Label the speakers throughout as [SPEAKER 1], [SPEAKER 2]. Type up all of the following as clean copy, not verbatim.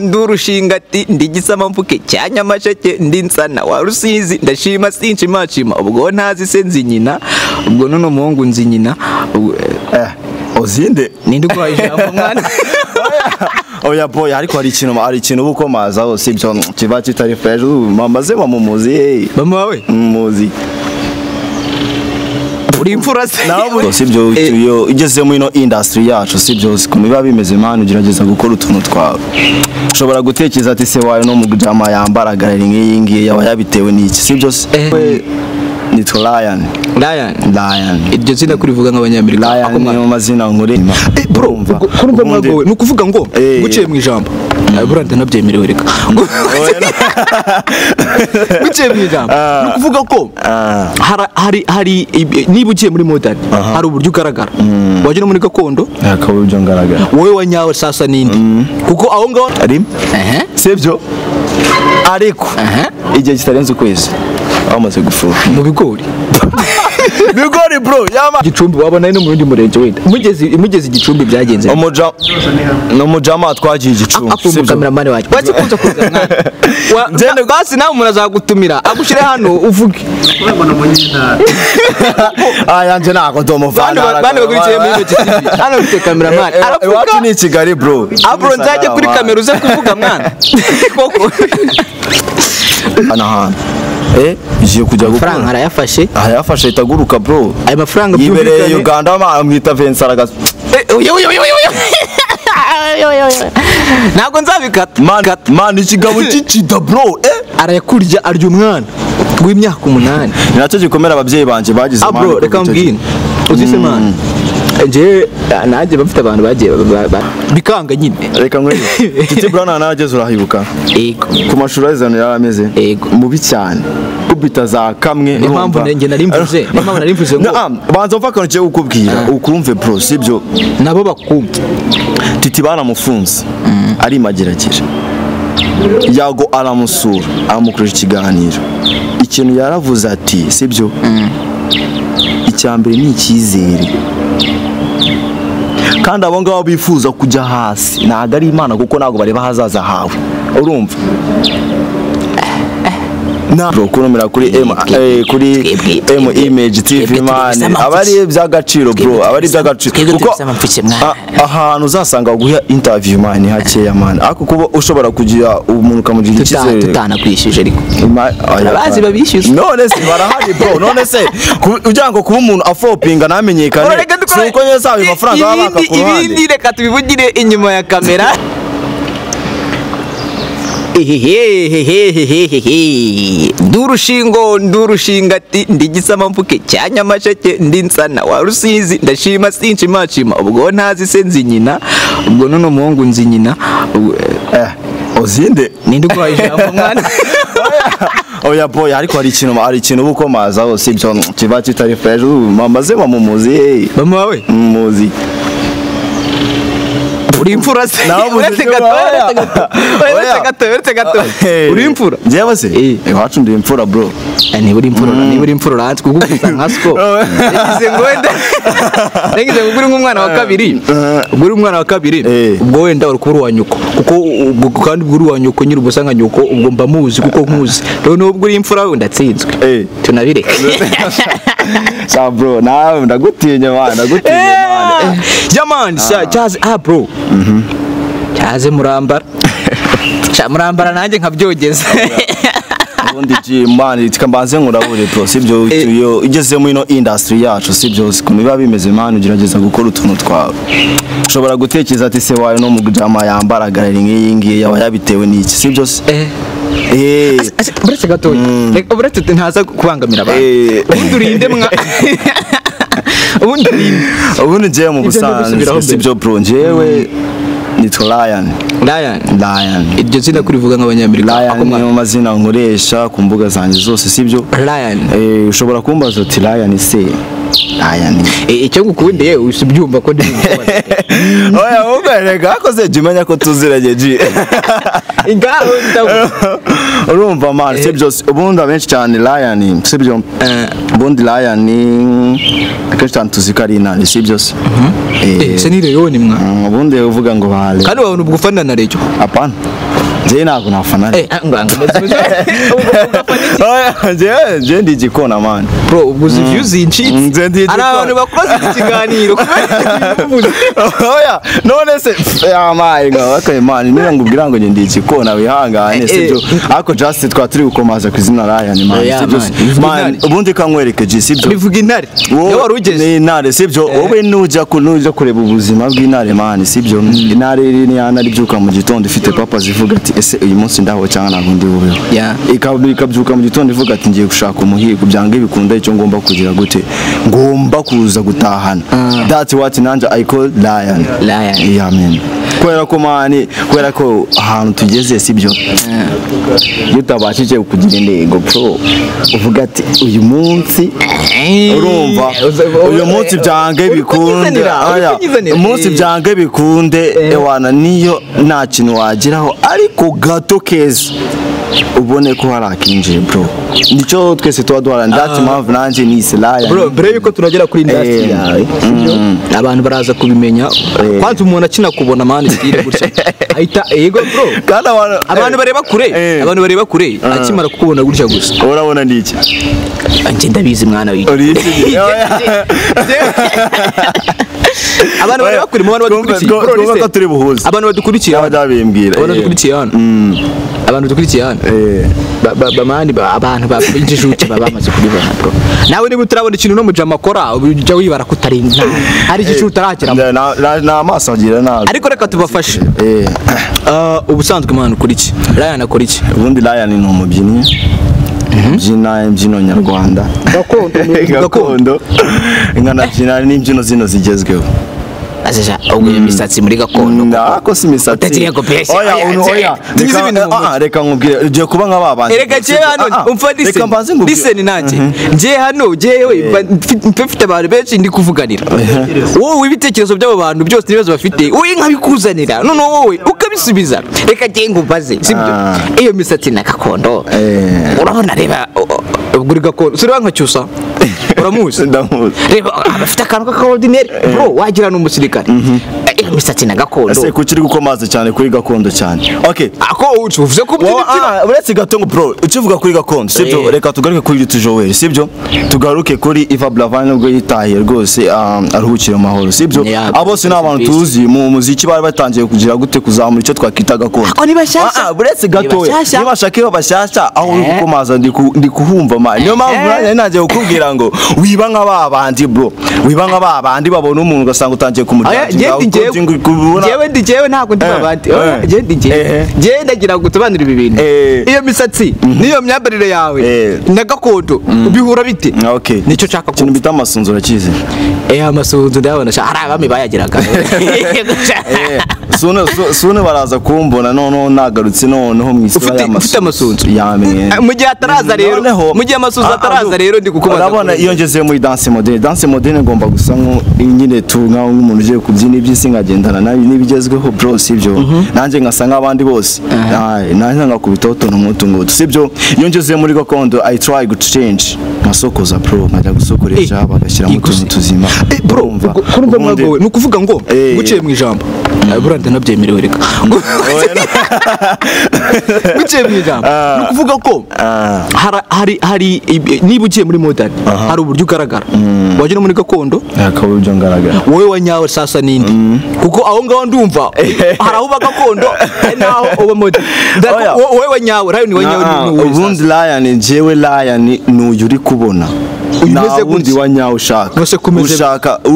[SPEAKER 1] ndurushinga ati ndigisama mvuke cyanyamasheke ndi nsana wa Rusizi ndashima sinshimashima ubwo ntazi se nzi nyina ubwo none umuhungu nzi nyina
[SPEAKER 2] ozinde
[SPEAKER 1] nindi kwa ijambo mwana
[SPEAKER 2] oya boy ariko hari ikintu bukomaza hose ibyo kiba kitari fresh mamaze bamumuzi
[SPEAKER 1] mama wawe
[SPEAKER 2] muzi
[SPEAKER 1] uri imfura se
[SPEAKER 2] nawe sibyo yo igeze mu ino industry yacu sibyo kumiba bimeze manu gerageza gukora utuntu twawe ushobora gutekereza ati se wayo no mu jama yambaraga ngiyi ngiyi yaba yabitewe n'iki sibyo ni to LYON
[SPEAKER 1] iryo zina kurivuga nk'abanyamerika
[SPEAKER 2] ako mu mazina nkore
[SPEAKER 1] bro kurumva mwagowe nukuvuga ngo guciye mu ijambo bro ndanabyemerewe reka guciye mu ijambo nukuvuga ko hari niba ugiye muri modern hari uburyo ugaragara waje no muri gakondo
[SPEAKER 2] akaba uburyo ngaragara
[SPEAKER 1] wowe wanyawe sasa nindi kuko aho ngaho
[SPEAKER 2] ari sibyo ariko igihe kitarenze ukwezi bamaze gufura
[SPEAKER 1] mu bigori
[SPEAKER 2] bro yama
[SPEAKER 1] Gicumbi wabona no mu rundi murenge wenda imugezi Gicumbi byagenze
[SPEAKER 2] no mujama twagiye Gicumbi
[SPEAKER 1] sibyo cameraman wacu wazi kuza kuza mwana basi nawe umuntu azagutumira agushire hano uvuge
[SPEAKER 2] yanje nako domofana
[SPEAKER 1] bane bagurikiye muri TV hano ufite cameraman
[SPEAKER 2] wacu ni Kigali bro
[SPEAKER 1] bro nzaje kuri kamera uze kuvuga mwana koko
[SPEAKER 2] ana igiye kujya gukora
[SPEAKER 1] faranga
[SPEAKER 2] arayafashe itaguruka bro
[SPEAKER 1] ayo mafaranga
[SPEAKER 2] yibereye Uganda amwita Vincent aragas
[SPEAKER 1] ntago nzabikata
[SPEAKER 2] man ikigabo cy'ikida bro
[SPEAKER 1] arayakurya arya umwana w'imyaka 8
[SPEAKER 2] nacyo gikomera ababyeyi banje bagize
[SPEAKER 1] bro reka mbwine uzise man je naje bafite abantu bagiye bikanga nyine
[SPEAKER 2] reka ngwe titi Brown nageze urahibuka
[SPEAKER 1] yego
[SPEAKER 2] ku mashuri azana yarameze mubi cyane kubita za kamwe
[SPEAKER 1] impamvu nenge narimvuze ngo
[SPEAKER 2] banza mfaka nje ukubwira ukumve bro sibyo
[SPEAKER 1] nabo bakumva
[SPEAKER 2] titi baramufunze ari magerageje yago aramusura amukurije ikiganiro ikintu yaravuze ati sibyo icyambere ni ikizere kandi abo ngabo bifuza kujya hasi ntago ari Imana kuko nago bareba hazaza hawe urumva bro kunomera kuri image TV man abari by'agaciro bro abari by'agaciro kuko ahantu uzasanga guha interview man hakeya man ako kuba ushobora kugira umuntu kamugira ikizere
[SPEAKER 1] tutana kwishije ariko abazi babishyuza
[SPEAKER 2] none se barahari bro none se ujya ngo kuba umuntu afopinga namenyekane suko nyeza ayo mafaranga babaka ku ruhande
[SPEAKER 1] ibindi reka tubivugire inyuma ya kamera ndurushinga ati ndigisama mvuke cyanyamasheke ndi nsana wa Rusizi ndashima sinshimashima ubwo ntazi se nzi nyina ubwo none umuhungu nzi nyina
[SPEAKER 2] ozinde
[SPEAKER 1] nindi kwa ijambo mwana
[SPEAKER 2] oya boy ariko hari ikintu bukomaza hose ibyo kiba kitari fresh mamaze bamumuzi
[SPEAKER 1] mama wawe
[SPEAKER 2] muzi
[SPEAKER 1] uri imfura se uretse gato uri imfura
[SPEAKER 2] njyewe se iwacu ndi imfura bro
[SPEAKER 1] niba uri imfura uranze kuko usa nka sko nagize ngo uri nk'umwana wa kabiri ubwo wenda uri kuba wa nyoko kuko kandi uri wa nyoko nyiri ubusa nka nyoko ubwo mba muzi kuko nkuzi rero nubwo uri imfura we ndatsinzwe tunabireke
[SPEAKER 2] sa bro nawe ndagutinya man
[SPEAKER 1] yaman cyaze bro cyaze murambara nanjye nkabyogeza
[SPEAKER 2] ubundi man tikambanze nkurabure bro sibyo yo igeze mu ino industry yacu sibyo kumiba bimeze man gerageza gukora utuntu twawe ushobora gutekereza ati se wayo no mu jama yambaraga ngiyi ngiyi yaba yabitewe n'iki sibyo
[SPEAKER 1] buretse gato reka buretse ntaza kubangamira abantu ubundi urinde mwa
[SPEAKER 2] ubundi ngiye mu busanzwe sibyo bro njyewe nitwa LYON
[SPEAKER 1] iryo zina kurivuga nk'abanyamerika
[SPEAKER 2] ako mu mazina nkoresha ku mbuga zanjye zose sibyo
[SPEAKER 1] LYON
[SPEAKER 2] ushobora kumbaza uti LYON se Lion
[SPEAKER 1] icyo ngukundiye usubyumva ko ndi
[SPEAKER 2] oya uberega akoze jimenya ko tuziranye ji
[SPEAKER 1] ingaho
[SPEAKER 2] urumva man sibyo ubundi abenshi cyane Lion sibyo ubundi Lion akenshi cyane tuzikari inani sibyo
[SPEAKER 1] se ni LYON mwa
[SPEAKER 2] ubundi uvuga ngo bale
[SPEAKER 1] kandi abantu bugufana na rejo
[SPEAKER 2] apana je ntabwo nafana je ndi gikona man
[SPEAKER 1] bro ubwo views zinshitse ari abantu bakoze ikiganiro
[SPEAKER 2] oya none se amaye ngaka man niba ngubwira ngo ndi gikona wihangane sibyo ariko just twaturi gukomaza ku izina Lion man sibyo man ubundi kankwereke je sibyo
[SPEAKER 1] bivuga intare yo warugeze
[SPEAKER 2] ni intare sibyo wowe nuja kureba ubuzima bw'intare man sibyo intare ni yana ribyuka mu gitondo ifite papa zivuga ati ese uyu munsi ndaho cyangwa ntabwo ndi bubeho ikabyuka mu gitondo ivuga ati ngiye gushaka umuhigo byange bikunda icyo ngomba kugira gute ngomba kuza gutahana that's what nanje I call Lion yeah man kwera ko mani kwera ko ahantu tugeze sibyo yutabashije kugira intego pro uvuga ati uyu munsi urumva uyu munsi byange bikunde umunsi byange bikunde ewana niyo nta kintu wagiraho ariko gato keza ubone ko hari akinjiye bro nicyo twese tuba duharana ndati mpamvu nanjye ni Lion
[SPEAKER 1] bro mbere yuko turagera kuri industry yawe abantu baraza kubimenya kwanza umuntu akina kubona mani style gutya ahita yego bro
[SPEAKER 2] kandi
[SPEAKER 1] abantu bareba kure akimara kukubona gutya gusa
[SPEAKER 2] urabona ndiki
[SPEAKER 1] anje ndabizi mwana wiki abantu bareba kure mu bantu badukurikiye abantu badukurikiye abantu dukurikiye hano bamani abantu babijijuke babamaze kubibona bro nawe niba utarabona ikintu no mujama akora ujya wibara kutarinda hari igicu utarakira
[SPEAKER 2] na amaso agira nabi
[SPEAKER 1] ariko reka tubafashe ubusanzwe mwana ukuri iki Lion akora iki
[SPEAKER 2] ubundi Lion ni umubyinnyi imbyino nyarwanda gakondo nkanabyina n'imbyino zino zigezweho
[SPEAKER 1] azaja ubwo imisatsi muri gakondo
[SPEAKER 2] nako si imisatsi oya reka nkubwire ugiye kuba nk'ababandi
[SPEAKER 1] reka je hano umfadise listen nanjye je hano jewe mfite abantu benshi ndi kuvuganira wowe ibitekerezo by'abo bantu byose nibazo bafite wowe nkabikuzanira none wowe ukabisubiza reka je ngubaze sibyo iyo misatsi na gakondo urabona reba ubwo gakondo sura nkacyusa uramuzi reba abafite akantu k'ordinaire bro wagira n'umusirikare imisatsi na gakondo
[SPEAKER 2] ese kuki uri gukomaza cyane kuri gakondo cyane okay
[SPEAKER 1] ako uvuze ko
[SPEAKER 2] uretse gatongo bro ukivuga kuri gakondo sibyo reka tugaruke kuri Joel sibyo tugaruke kuri Eva Blavan ubwo yitahiye rwose aruhukire mu mahoro sibyo abose n'abantu tuzi mu muziki bari batangiye kugira gute kuzamura icyo twakita gakondo
[SPEAKER 1] ako ni bashyashya
[SPEAKER 2] uretse gatoya niba shake bashyashya aho uri gukomaza ndi kuhumva ma niyo mpamvu nanjye kukubwira ngo wiba nk'ababandi bro wiba nk'ababandi babona umuntu ugasanga utangiye kumujya
[SPEAKER 1] jewe ntabwo ndi babandi jewe ndagira ngo tubanire ibi bintu iyo misatsi niyo myambarire yawe na gakondo ubihura bite
[SPEAKER 2] nicyo nshaka kintu bita amasunzu urakizi
[SPEAKER 1] amasunzu ndabona hari abami bayagiraga
[SPEAKER 2] sune baraza kumbona noneho nagarutse noneho mu isura
[SPEAKER 1] y'amasunzu mu gihe ataraza rero mu gihe amasunzu ataraza rero ndi kukubaza
[SPEAKER 2] urabona iyo ngeze muri danse moderne ngomba gusa nyine tunga nk'umuntu ugiye kubyina iby'isi nkagendana n'ibigezweho bro sibyo nanjye nkasa nk'abandi bose nanjye ngakubitaho utuntu nk'utu ngutu sibyo iyo ngeze muri gakondo I try to change nkasokoza bro nkajya gusokoresha bagashyiramo utuntu tuzima
[SPEAKER 1] bro kurumva mwagowe ni ukuvuga ngo guciye mu ijambo buranda nabyemerewe reka guciye mu ijambo ni ukuvuga ko hari niba ugiye muri modern hari uburyo ugaragara wajya no muri gakondo
[SPEAKER 2] akaba uburyo ngaragara
[SPEAKER 1] wowe wanyawe sasa nindi kuko aho ngaho ndumva hari aho gakondo naho uba modern wowe wanyawe Lion wanyawe
[SPEAKER 2] ubundi Lion jewe Lion n'uyu uri kubona umeze wanyawe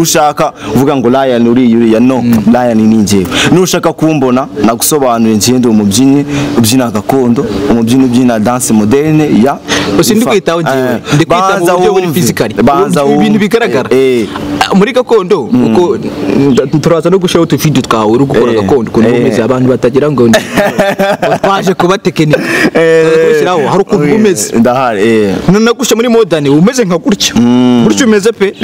[SPEAKER 2] ushaka uvuga ngo Lion uriya no Lion ni njye jewe nushaka kumbona nagusobanurira ngende umubyinnyi ubyina gakondo umubyinnyi ubyina dance moderne ya
[SPEAKER 1] usindi kwitaho jewe ndikwita mu buryo buri physically ibintu bigaragara muri gakondo uko turaza no gushaka utuvideo twawe uri gukora gakondo kuko umeze abantu batagira ngo twaje kuba tekinike kubishyiraho hari ukuntu umeze
[SPEAKER 2] ndahari
[SPEAKER 1] nagusha muri modern umeze nka gutya gutya umeze pe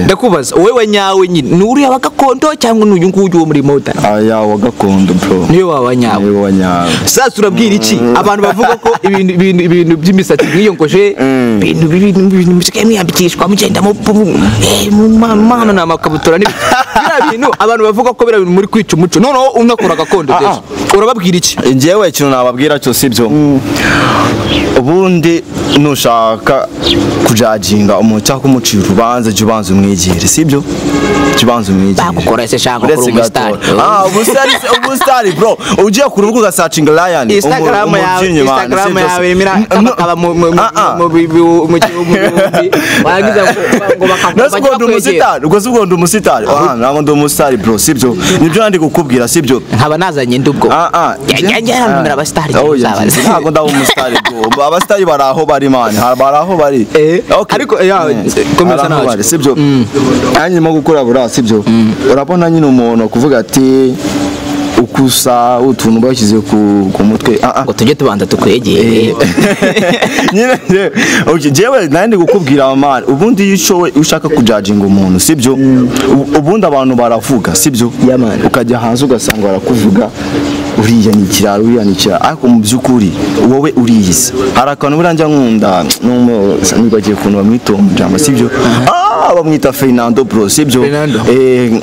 [SPEAKER 1] ndakubaza wowe nyawe nyine nuri aba gakondo cyangwa n'uyu nguyu wo muri modern
[SPEAKER 2] aya wa gakondo bro
[SPEAKER 1] niyo waba nyawe sasa turabwira iki abantu bavuga ko ibintu by'imisatsi mwiyongoje ibintu musigaye mwiyambikishwa mugenda mu mana n'amakabutura n'ibintu abantu bavuga ko bira muri kwica umuco noneho unakora gakondo deje urababwira iki
[SPEAKER 2] njyewe ikintu nababwira cyo sibyo ubundi nushaka kujajinga umuntu cyangwa kumucira urubanza jya ubanza umwegere sibyo jya ubanza umwegere
[SPEAKER 1] bakukora se shaka kuri umustar
[SPEAKER 2] ubustar bro ugiye ku rubuga ugasacinga LYON
[SPEAKER 1] Instagram yawe mira akaba mu wagize ngo
[SPEAKER 2] bakakubona umustar ubwo ugondo umustar ntabwo ndi umustar bro sibyo nibyo nandi gukubwira sibyo
[SPEAKER 1] nkaba nazanye ndubwo yajya abastar
[SPEAKER 2] ntabwo ndaba umustar bro abastar baraho bari man baraho bari
[SPEAKER 1] ariko komeza nawe
[SPEAKER 2] sibyo hanyuma gukora bura sibyo urabona nyine umuntu kuvuga ati ukusa utuntu bashyize ku mutwe
[SPEAKER 1] ngo tujye tubanza tukwegeye
[SPEAKER 2] nyine jewe nandi gukubwira man ubundi yicowe ushaka kujajinga umuntu sibyo ubundi abantu baravuga sibyo ukajya hanze ugasanga barakuvuga uriya ni kiraro ariko mu byukuri wowe uriyiza hari akantu buranja nkunda nibagiye kuntu bamwitonda sibyo bamwita Fernando bro sibyo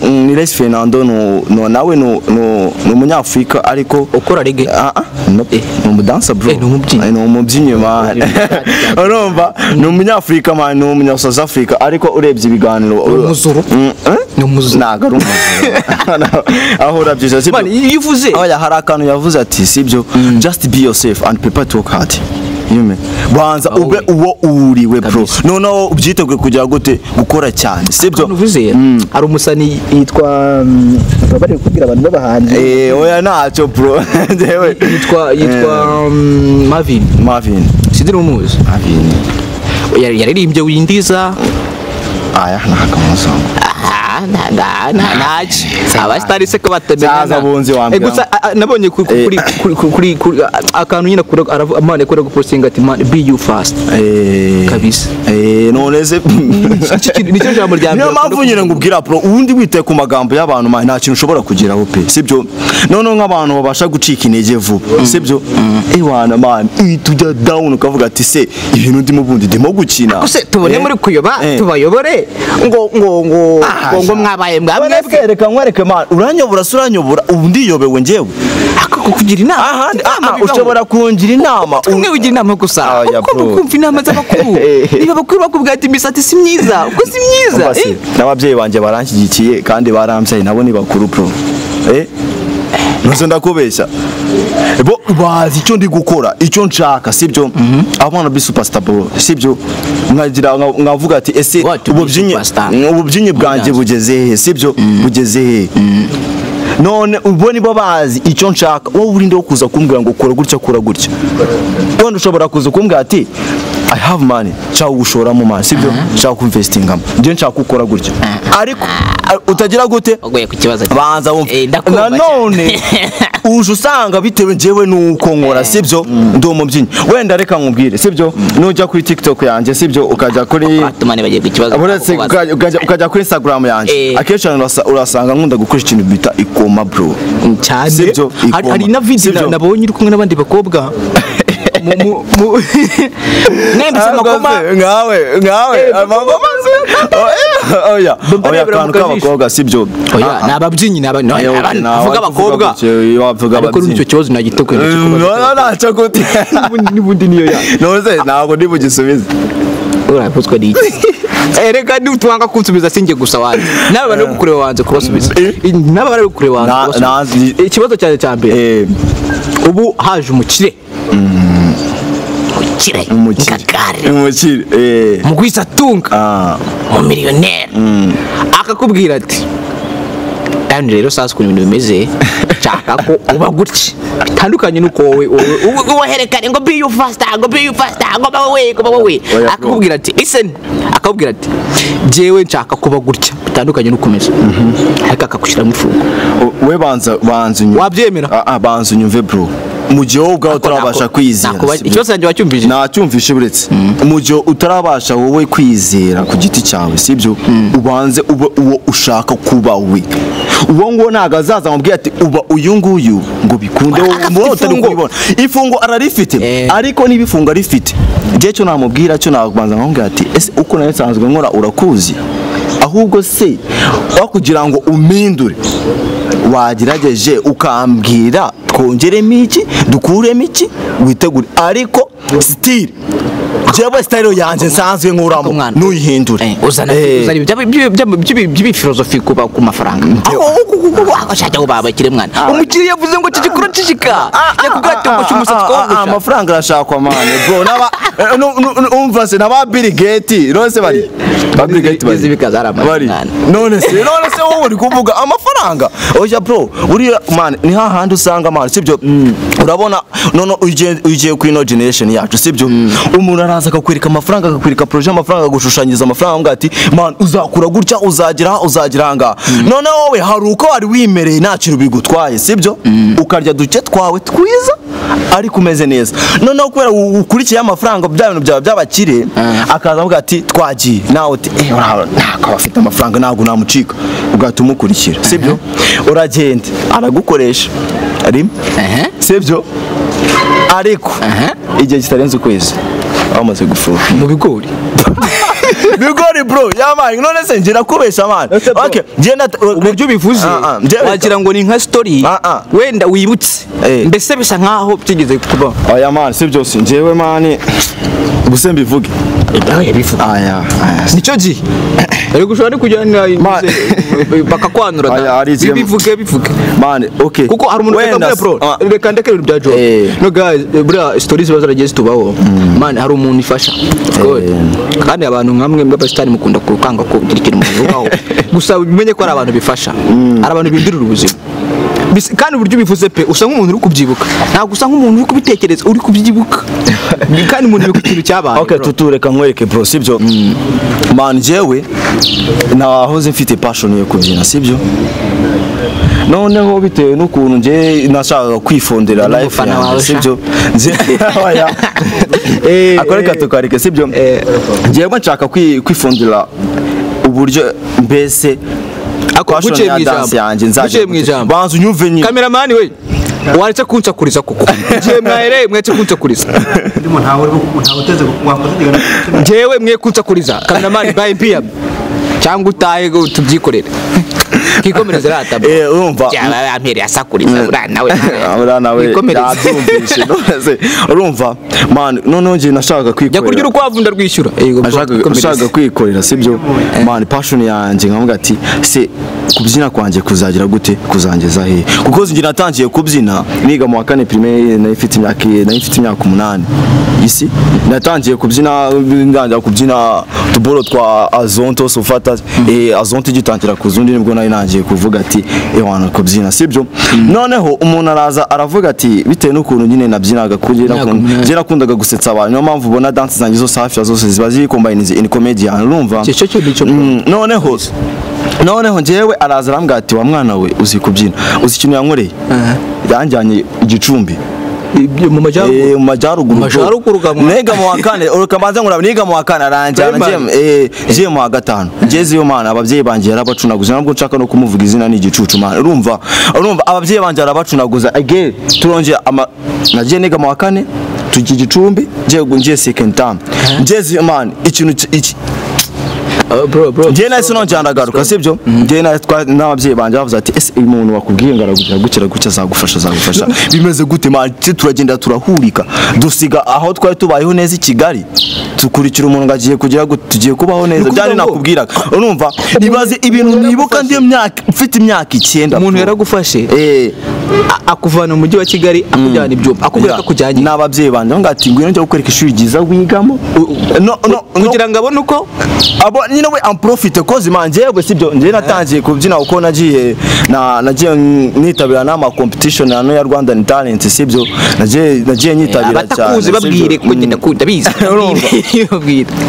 [SPEAKER 2] ni Les Fernando no nawe no umunyafrika ariko
[SPEAKER 1] ukora reggae
[SPEAKER 2] no umudansa bro ni umubyinnyi man urumva ni umunyafrika man ni umunya South Africa ariko urebye ibiganiro
[SPEAKER 1] umuzuru ni umuzuru
[SPEAKER 2] naga ari umuzuru aho urabyije sibyo
[SPEAKER 1] yivuze
[SPEAKER 2] hari akantu yavuze ati sibyo just be yourself and prepare to work hard banza ube uwo uriwe bro noneho ubyiteguye kugira gute gukora cyane sibyo
[SPEAKER 1] uvuze ari umusani yitwa bari kubwira abantu babahanze
[SPEAKER 2] oya ntacyo bro ndewe
[SPEAKER 1] yitwa Marvin sidiri umuzi yaririmbye windiza
[SPEAKER 2] aya nakamusanga
[SPEAKER 1] naje abastari se ko batemera
[SPEAKER 2] bunzi wambye
[SPEAKER 1] gusa nabonye kuri akantu nyine amane kure gupostinga ati man be you fast kabisa
[SPEAKER 2] noneze
[SPEAKER 1] nicyo jambo rya
[SPEAKER 2] niyo mpamvu nyine ngubwira pro ubundi wite ku magambo y'abantu man nta kintu ushobora kugeraho pe sibyo none nk'abantu babasha gucika intege vuba sibyo wana man tujya down ukavuga ati se ibintu ndimo bundi ndimo gukina
[SPEAKER 1] use tubone muri kuyoba tubayobore ngo mwabaye mwebwe
[SPEAKER 2] reka nkwereke man uranyobora ubundi yobewe ngewe
[SPEAKER 1] kugira inama
[SPEAKER 2] ushobora kungira inama
[SPEAKER 1] umwe ugira inama gusa kumva inama z'abakuru niba bakuru bakubwira ati imisatsi si myiza uko si myiza
[SPEAKER 2] n'ababyeyi banjye baranshyigikiye kandi baramsaye nabo ni bakuru pro nuzo ndakubeshya bo bazi icyo ndi gukora icyo nshaka sibyo abana bi superstar bro sibyo nkavuga ati ese ububyinnyi bwanjye bugeze he sibyo bugeze he none ubwo nibo bazi icyo nshaka wowe urinde wo kuza kumbwira ngo kora gutya wenda ushobora kuza kumbwira ati I have money cha ugushoramo man sibyo cha kuinvestingamo nje nshaka gukora gutya ariko utagira gute
[SPEAKER 1] ogoye ku kibazo
[SPEAKER 2] banza none uje usanga bitewe njewe nuko nkora sibyo ndi umubyinnyi wenda reka nkubwire sibyo nujya kuri TikTok yanjye sibyo ukajya kuri
[SPEAKER 1] atumane bagiye ku kibazo
[SPEAKER 2] ukajya kuri Instagram yanjye akenshi urasanga nkunda gukoresha ikintu bita ikoma bro
[SPEAKER 1] cyane sibyo hari na video nabonye uri kumwe n'abandi bakobwa nembise makoma
[SPEAKER 2] ngawe amakoma oya kantu k'abakobwa sibyo
[SPEAKER 1] oya nababyinnyi navuga abakobwa ariko nicyo kibazo nagitokwe
[SPEAKER 2] ntacyo gute
[SPEAKER 1] nibundi niyo ya
[SPEAKER 2] noze ntabwo ndibugisubize
[SPEAKER 1] uraputswe n'iki reka nutwanga kunsubiza singe gusa wanze nawe bari gukureba wanze kubasubiza nawe bari gukureba wanze ikibazo cyane cya mbere ubu haje umukire
[SPEAKER 2] umukire
[SPEAKER 1] mu kwisatunga mu miliyoneri akakubwira ati kandi rero sasa ukuntu ibintu bimeze nshaka ko uba gutya bitandukanye nuko wowe woherekane ngo be you faster ngo wowe akakubwira ati listen akakubwira ati jewe nshaka kuba gutya bitandukanye nuko umeze ariko akakushira mu fuko
[SPEAKER 2] we banza unyumve
[SPEAKER 1] wabyemera
[SPEAKER 2] banza unyumve bro mu gihe wowe ubwawe utarabasha kwizera
[SPEAKER 1] ikibazo cyanjye wacyumvise
[SPEAKER 2] nacyumvishe buretse mu gihe utarabasha wowe kwizera ku giti cyawe sibyo ubanze uwo ushaka kuba we uwo ngo ntago azaza mubwira ati uba uyu nguyu ngo bikunde wowe utari kubibona ifungo ararifite ariko niba ifungo arifite igihe cyo namubwira cyo nabanza nkamubwira ati ese uko nawe nsanzwe nkora urakuzi ahubwo se wakugira ngo umindure wagerageje ukambwira twongeremo iki dukuremo iki witegure ariko still jewe style yanje nsanzwe nkuramo nuyihindure
[SPEAKER 1] uzana by'ifilosofi kuba ku mafaranga ashaka ngo babakire mwana umukiriya yavuze ngo kigikura kishika yakugate ngo cyumusatsi ko
[SPEAKER 2] amafaranga arashakwa mane bro naba umva se naba Bill Gates rose bari Bill Gates bari none se wowe uri kuvuga amafaranga oya bro uri man ni hahandi usanga man sibyo urabona none ugiye ku ino generation yacu sibyo umuntu araza akakwereka amafaranga akakwereka projet amafaranga agushushanyiriza amafaranga ngo ati man uzakura gutya uzagira hanga none wowe hari uko wari wimereye nta kintu bigutwaye sibyo ukarya duke twawe twiza ariko umeze neza none kubera ukurikiye amafaranga bya bintu byawe by'abakire akaza avuga ati twagiye nawe uti ntabwo afite amafaranga ntabwo namucika ugatuma ukurikira sibyo uragenda aragukoresha ari sibyo ariko igihe kitarenze ukwezi bamaze gufuka
[SPEAKER 1] mu bigori
[SPEAKER 2] bro yamaye none se ngira kubesha man okay genda
[SPEAKER 1] uburyo bivuze wagira ngo ni nka story wenda wibutse mbese bisa nkaho byigeze kuba
[SPEAKER 2] oya man si byose njewe man ubuse mbivuge aya
[SPEAKER 1] nicyo gihe ariko ushobora kujyana bakakwanura bivuge
[SPEAKER 2] man okay
[SPEAKER 1] kuko hari umuntu wenda bro reka ndeke ibintu bya Joe no guys bro stories bazaragiye zitubaho man hari umuntu ifasha kandi abantu nkamwe mbabasitani mukunda kukanga ko dirikira umuntu waho gusa bimenye ko ari abantu bifasha ari abantu bindurira ubuzima kandi uburyo bivuze pe usa nk'umuntu uri kubyibuka ntabwo usa nk'umuntu uri kubitekereza uri kubyibuka kandi umuntu uri ku kintu cyabaye
[SPEAKER 2] okay tutureka nkwereke bro sibyo man jewe nahoze mfite passion yo kubyina sibyo noneho bitewe n'ukuntu nje nashaka kwifondera life yanjye sibyo akoreka tukareke sibyo jewe nshaka kwifondera uburyo mbese
[SPEAKER 1] akoguciye mu ijambo
[SPEAKER 2] banza unyumve nyine
[SPEAKER 1] cameraman we waretse kunsakuriza kuko ngiye mwetse kunsakuriza
[SPEAKER 3] ndimo ntawe uteze wakoze
[SPEAKER 1] ngewe mwe kunsakuriza cameraman by beer cyangwa utaye tubyikorera kikomereza rata
[SPEAKER 2] urumva
[SPEAKER 1] ampere asakuriza
[SPEAKER 2] nawe yabyumvishe none urumva man none nje nashaka kwikorera
[SPEAKER 1] yakurya urukwavu ndarwishyura
[SPEAKER 2] nashaka kwikorera sibyo man passion yanjye nkavuga ati se kubyina kwanjye kuzagira gute kuzangeza he kuko ngira natangiye kubyina niga mu wa 4 primaire nayifite imyaka 8 isi natangiye kubyina ndangira kubyina tuboro twa azonto sofata azonto gitangira kuzundi nibwo nangiye kuvuga ati wana kubyina sibyo noneho umuntu araza aravuga ati bitewe n'ukuntu nyine nabyinaga kugira ngira nakundaga gusetsa abantu niyo mpamvu ubona dance zanjye zose hafi zose ziba ziri combine in comedian urumva noneho njyewe araza arambwira ati wa mwana we uzi kubyina uzi ikintu yankoreye yanjyanye igicumbi
[SPEAKER 1] mu majyaruguru
[SPEAKER 2] niga mu wa 4 ukabanza ngura niga mu wa 4 aranjyana je mu wa 5 ngeze yo mana abavyeyi banje yarabacunaguza nabwo nshaka no kumuvuga izina ni igicucu mana urumva abavyeyi banje yarabacunaguza again turongera nagiye niga mu wa 4 tugiye igicumbi ngiye second term ngeze man ikintu
[SPEAKER 1] bro
[SPEAKER 2] je nahise nonjyana garuka sibyo je n'abavyeyi banje bavuze ati ese uyu muntu wakubwiye ngaragugira gukira azagufasha bimeze gute man turagenda turahurika dusiga aho twari tubayeho neza i Kigali tukurikira umuntu ngagiye kugira tugiye kubaho neza byari nakubwiraga urumva ibaze ibintu nibuka ndi mfite imyaka 9
[SPEAKER 1] umuntu yaragufashe akuvana mu mujyi wa Kigali akujyana ibyumba akubwira ko kujyanye
[SPEAKER 2] n'ababyeyi banje ngati ngwino njya gukoreka ishuri ryiza wigamo
[SPEAKER 1] kugira ngo abone uko
[SPEAKER 2] nyine we amprofite kozi manje yewe sibyo nje natangiye kubyina uko nagiye nitabira n'ama competition hano ya Rwandan Talent sibyo nagiye nyitabira cyane
[SPEAKER 1] batakuzi babwire ko ngenda kudabizi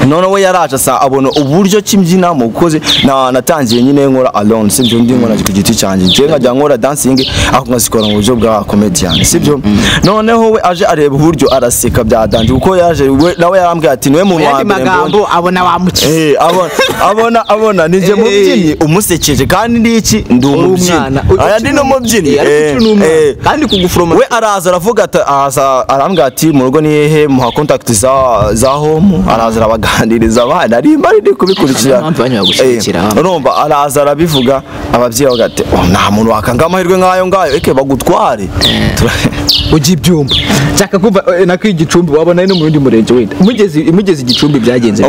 [SPEAKER 2] none we yaraje sa abona uburyo kimbyinamo kozi natangiye nyine nkora alone sibyo ndi nkora ku giti cyanjye nje nkajya nkora dancing ako ngasikora mu buryo bwa comedian sibyo noneho we aje areba uburyo araseka byadanje uko yaje nawe yarambwiye ati niwe mu
[SPEAKER 1] magambo abona wamukize
[SPEAKER 2] abona nije mu byinyi umusekeje kandi ndiki ndi umubyinnyi aya ndi no mu byinyi
[SPEAKER 1] kandi kugufroma
[SPEAKER 2] we araza aravuga ati arambwiye ati mu rugo ni hehe muha contact za home araza arabaganiriza abana ari mari ndi kubikurikira urumva araza arabivuga ababyeyi bagate nta muntu wakanga amahirwe nkayo ngayo eke bagutware
[SPEAKER 1] ugi ibyumba cyaka kumva nakigicumbi wabona no mu rundi murenge wenda mugeze igicumbi byagenze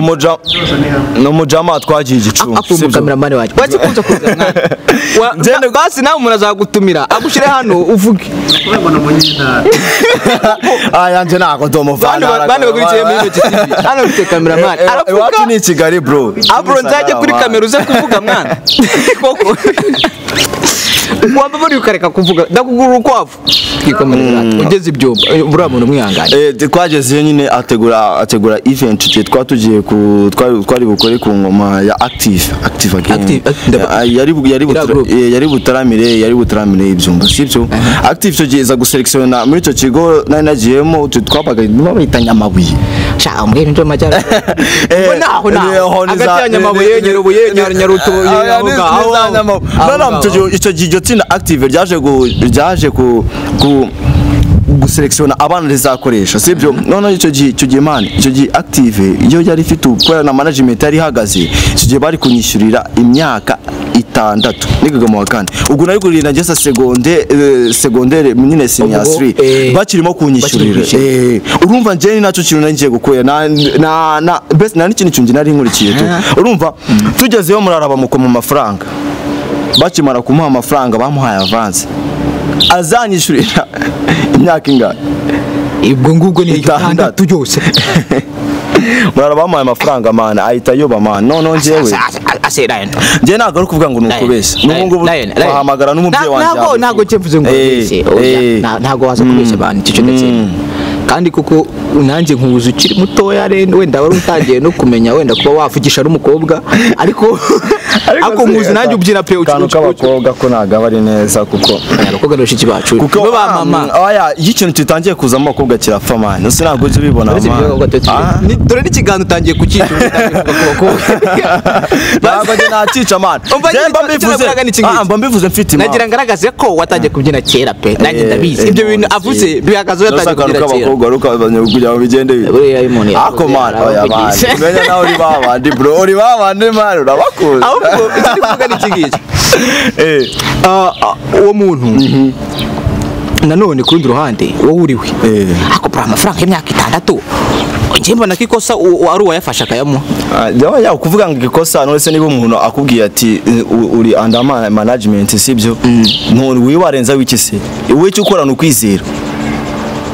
[SPEAKER 2] no mujama twagiye igicumbi
[SPEAKER 1] sibyo cameraman waje waje kuza kuza mwana basi nawe umuntu azagutumira agushire hano uvuge
[SPEAKER 2] yanje nako domufana
[SPEAKER 1] bane bagurikiye muri iyo TV hano ufite cameraman
[SPEAKER 2] aravuga wacu ni Kigali bro
[SPEAKER 1] nzajye kuri kamera uze kuvuga mwana koko wamba bari ukareka kuvuga ndakugura ukwavu kikomerera ugeze ibyumba buriya muntu mwihanganye
[SPEAKER 2] twageze nyine ategura event twatugiye twari bukore ku ngoma ya active yari butaramire ibyumba sibyo active cyo giza guselectiona muri cyo kigo nari nagiyemo twabaga babita Nyamabuye
[SPEAKER 1] cha mbwe ndo majyara naho agati Nyamabuye Nyaruto
[SPEAKER 2] icyo gihe tsinda active ryaje guselectiona abana rizakoresha sibyo none icyo gihe man icyo gihe active iyo yari ifite ukora na management yari hagaze icyo gihe bari kunyishyurira imyaka 6 nigaga mu wakane ubwo nari kuri na gesa secondaire nyine senior 3 bakirimo kunyishyurira urumva njye nacyo kintu nangiye gukoya na best nani kintu cyungi nari nkurikiye tu urumva tugezeyo muraraba mukoma amafaranga bakimara kumuha amafaranga bamuhaye avance azanyishurira imyaka ingana
[SPEAKER 1] ibwo ngubwo ni 6 byose
[SPEAKER 2] murarabamuhaye amafaranga mana ahita yoba mana none njyewe njye ntabwo ari kuvuga ngo nukubeshya n'ubungubu bahamagara n'umubyeyi wanjye
[SPEAKER 1] ntabwo cyevuze ngo ntabwo waza kubeshya abantu icyo ndetse kandi kuko nanjye nkubuze ukiri mutoya wenda wari utangiye no kumenya wenda kuba wavugisha n'umukobwa ariko nkuzi nanjye ubyina pe
[SPEAKER 2] ukabakobwa ko ntago ari neza kuko
[SPEAKER 1] abakobwa n'abashiki bacu
[SPEAKER 2] kuko ba mama iyo ikintu kitangiye kuzamo abakobwa kirapfa man ese ntabwo uje ubibona
[SPEAKER 1] dore n'ikiganza utangiye kukica
[SPEAKER 2] ntabwo njye nacica man mba mbivuze mfite
[SPEAKER 1] nagira ngaragaze ko watangiye kubyina kera pe nanjye ndabizi ibyo bintu avuze bihagaze yatangiye kubyina kera
[SPEAKER 2] garuka kugira ngo bigende ako man menya nawe uri babandi bro uri babandi man urabakuze
[SPEAKER 1] ahubwo icyo kuvuga ni kigiki uwo muntu nanone ku rundi ruhande wowe uriwe akopera amafaranga y'imyaka 6 njye mbona kikosa ari uwayafasha akayamuha
[SPEAKER 2] ya kuvuga ngo ikosa none se niba umuntu akubwiye ati uri under management sibyo none wiwarenza wiki se wowe cyo ukora no kwizera